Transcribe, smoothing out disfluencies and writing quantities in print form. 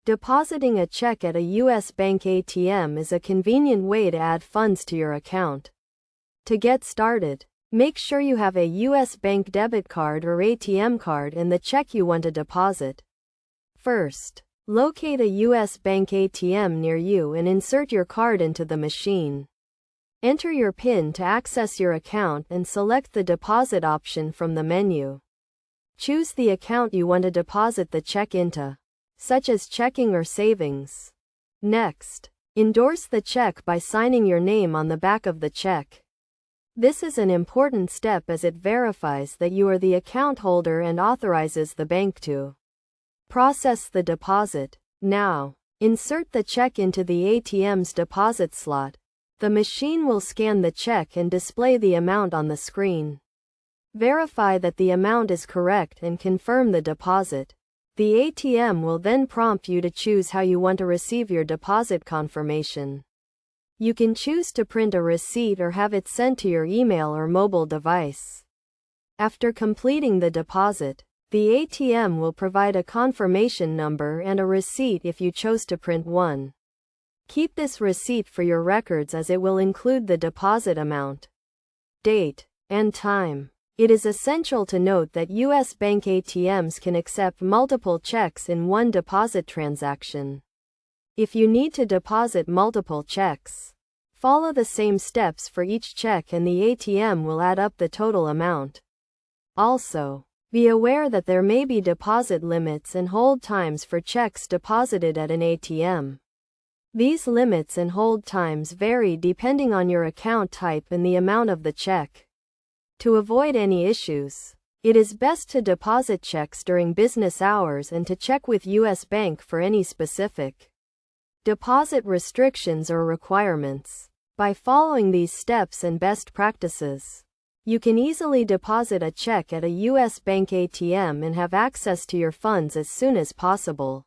Depositing a check at a U.S. bank ATM is a convenient way to add funds to your account. To get started, make sure you have a U.S. bank debit card or ATM card in the check you want to deposit. First, locate a U.S. bank ATM near you and insert your card into the machine. Enter your PIN to access your account and select the deposit option from the menu. Choose the account you want to deposit the check into, such as checking or savings. Next, endorse the check by signing your name on the back of the check. This is an important step as it verifies that you are the account holder and authorizes the bank to process the deposit. Now, insert the check into the ATM's deposit slot. The machine will scan the check and display the amount on the screen. Verify that the amount is correct and confirm the deposit. The ATM will then prompt you to choose how you want to receive your deposit confirmation. You can choose to print a receipt or have it sent to your email or mobile device. After completing the deposit, the ATM will provide a confirmation number and a receipt if you chose to print one. Keep this receipt for your records as it will include the deposit amount, date, and time. It is essential to note that U.S. bank ATMs can accept multiple checks in one deposit transaction. If you need to deposit multiple checks, follow the same steps for each check and the ATM will add up the total amount. Also, be aware that there may be deposit limits and hold times for checks deposited at an ATM. These limits and hold times vary depending on your account type and the amount of the check. To avoid any issues, it is best to deposit checks during business hours and to check with U.S. Bank for any specific deposit restrictions or requirements. By following these steps and best practices, you can easily deposit a check at a U.S. bank ATM and have access to your funds as soon as possible.